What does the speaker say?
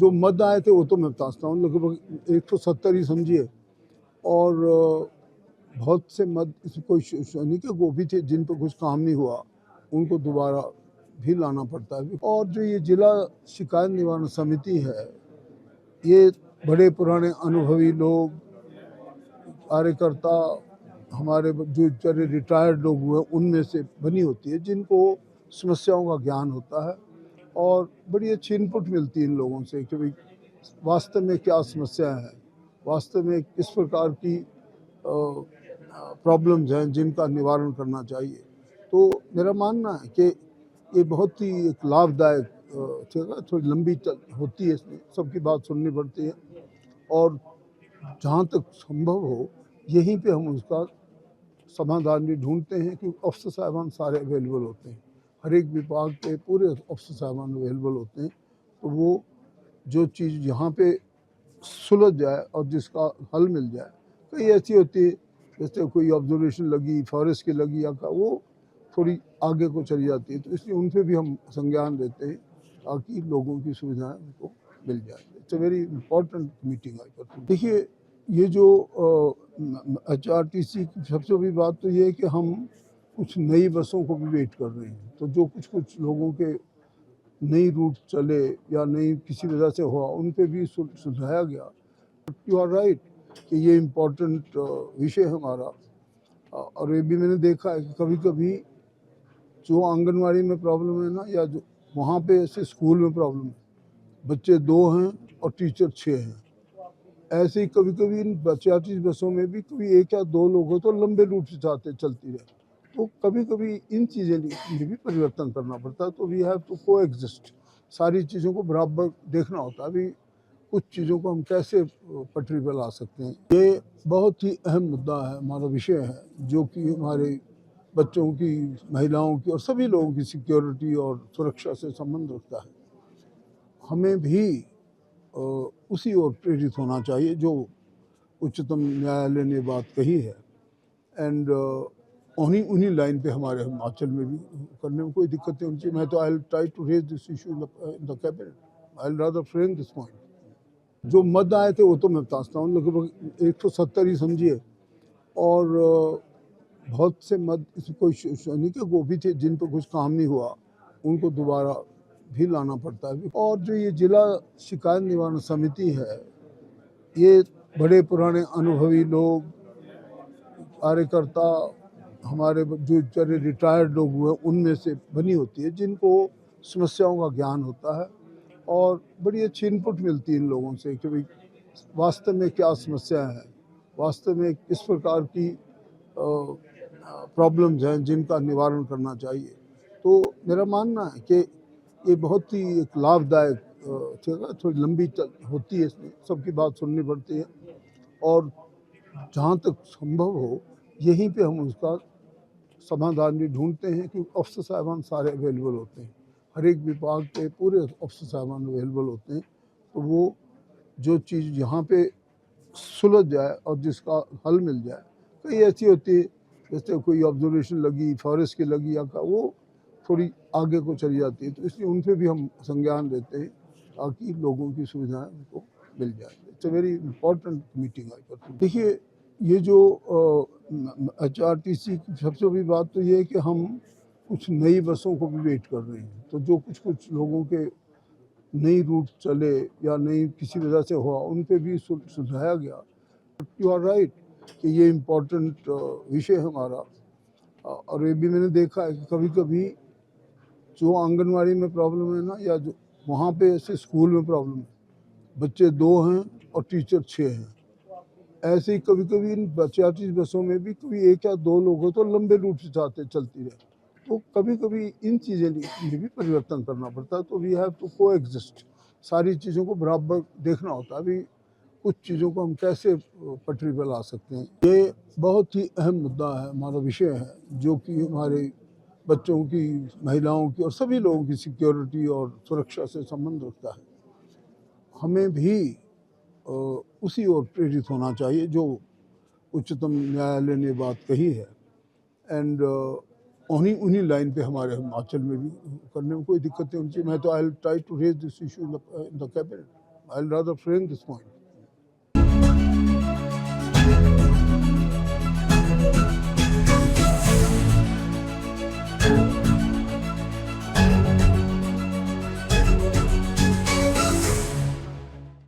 जो मद आए थे वो तो मैं बताता हूँ, लगभग 170 ही समझिए। और बहुत से मद कोई सैनिक वो भी थे जिन पर कुछ काम नहीं हुआ, उनको दोबारा भी लाना पड़ता है। और जो ये जिला शिकायत निवारण समिति है, ये बड़े पुराने अनुभवी लोग, कार्यकर्ता, हमारे जो बेचारे रिटायर्ड लोग हुए उनमें से बनी होती है, जिनको समस्याओं का ज्ञान होता है और बड़ी अच्छी इनपुट मिलती है इन लोगों से कि भाई वास्तव में क्या समस्या है, वास्तव में किस प्रकार की प्रॉब्लम्स हैं जिनका निवारण करना चाहिए। तो मेरा मानना है कि ये बहुत ही एक लाभदायक थोड़ी लंबी होती है, इसमें सबकी बात सुननी पड़ती है और जहाँ तक संभव हो यहीं पे हम उसका समाधान भी ढूंढते हैं, क्योंकि अफसर साहबान सारे अवेलेबल होते हैं, हर एक विभाग के पूरे अफसर साहबान अवेलेबल होते हैं। तो वो जो चीज़ यहाँ पे सुलझ जाए और जिसका हल मिल जाए, कई ऐसी होती है जैसे कोई ऑब्जर्वेशन लगी, फॉरेस्ट की लगी या का, वो थोड़ी आगे को चली जाती है, तो इसलिए उन पर भी हम संज्ञान देते हैं ताकि लोगों की सुविधाएं उनको मिल जाए। It's a very important meeting I पर। देखिए, ये जो HRTC की सबसे बड़ी बात तो ये है कि हम कुछ नई बसों को भी वेट कर रहे हैं, तो जो कुछ लोगों के नई रूट चले या नई किसी वजह से हुआ, उन पे भी सुझाया गया। यू आर राइट कि ये इम्पोर्टेंट विषय है हमारा। और ये भी मैंने देखा है कि कभी कभी जो आंगनवाड़ी में प्रॉब्लम है ना, या जो वहाँ पे ऐसे स्कूल में प्रॉब्लम है, बच्चे 2 हैं और टीचर 6 हैं, ऐसे ही कभी कभी इन 50 बसों में भी कोई 1 या 2 लोग हो तो लंबे रूट से चलती रहे, तो कभी कभी इन चीज़ें में भी परिवर्तन करना पड़ता है। तो वी हैव टू को एग्जिस्ट, सारी चीज़ों को बराबर देखना होता है। अभी कुछ चीज़ों को हम कैसे पटरी पर ला सकते हैं, ये बहुत ही अहम मुद्दा है, हमारा विषय है, जो कि हमारे बच्चों की, महिलाओं की और सभी लोगों की सिक्योरिटी और सुरक्षा से संबंध रखता है। हमें भी उसी ओर प्रेरित होना चाहिए जो उच्चतम न्यायालय ने बात कही है। एंड उन्हीं लाइन पे हमारे हिमाचल में भी करने में कोई दिक्कत नहीं होनी चाहिए। मैं तो I will try to raise this issue in the cabinet, I will rather frame this point. जो मद आए थे वो तो मैं बताता हूँ, लगभग 170 ही समझिए। और बहुत से मद कोई सैनिक वो भी थे जिन पर कुछ काम नहीं हुआ, उनको दोबारा भी लाना पड़ता है। और जो ये जिला शिकायत निवारण समिति है, ये बड़े पुराने अनुभवी लोग, कार्यकर्ता, हमारे जो बेचारे रिटायर्ड लोग हुए उनमें से बनी होती है, जिनको समस्याओं का ज्ञान होता है और बड़ी अच्छी इनपुट मिलती है इन लोगों से कि भाई वास्तव में क्या समस्या है, वास्तव में किस प्रकार की प्रॉब्लम्स हैं जिनका निवारण करना चाहिए। तो मेरा मानना है कि ये बहुत ही एक लाभदायक थोड़ी लंबी होती है, इसमें सबकी बात सुननी पड़ती है और जहाँ तक संभव हो यहीं पे हम उसका समाधान भी ढूंढते हैं, क्योंकि अफसर साहबान सारे अवेलेबल होते हैं, हर एक विभाग के पूरे अफसर साहबान अवेलेबल होते हैं। तो वो जो चीज़ यहाँ पे सुलझ जाए और जिसका हल मिल जाए, कई ऐसी होती है जैसे कोई ऑब्जर्वेशन लगी, फॉरेस्ट की लगी या का, वो थोड़ी आगे को चली जाती है, तो इसलिए उन पर भी हम संज्ञान देते हैं ताकि लोगों की सुविधाएं उनको मिल जाए। It's a very important meeting I पर। देखिए, ये जो HRTC की सबसे बड़ी बात तो ये है कि हम कुछ नई बसों को भी वेट कर रहे हैं, तो जो कुछ लोगों के नई रूट चले या नई किसी वजह से हुआ, उन पे भी सुझाया गया। यू आर राइट कि ये इम्पोर्टेंट विषय है हमारा। और ये भी मैंने देखा है कि कभी कभी जो आंगनवाड़ी में प्रॉब्लम है ना, या जो वहाँ पे ऐसे स्कूल में प्रॉब्लम है, बच्चे 2 हैं और टीचर 6 हैं, ऐसे ही कभी कभी इन 50 बसों में भी कोई 1 या 2 लोग हो तो लंबे रूट से चलती रहे, तो कभी कभी इन चीज़ें में भी परिवर्तन करना पड़ता है। तो वी हैव टू को एग्जिस्ट, सारी चीज़ों को बराबर देखना होता है। अभी कुछ चीज़ों को हम कैसे पटरी पर ला सकते हैं, ये बहुत ही अहम मुद्दा है, हमारा विषय है, जो कि हमारे बच्चों की, महिलाओं की और सभी लोगों की सिक्योरिटी और सुरक्षा से संबंध रखता है। हमें भी उसी ओर प्रेरित होना चाहिए जो उच्चतम न्यायालय ने बात कही है। एंड उन्हीं लाइन पे हमारे हिमाचल में भी करने में कोई दिक्कत नहीं होनी चाहिए। मैं तो I will try to raise this issue in the cabinet, I'll rather frame this point.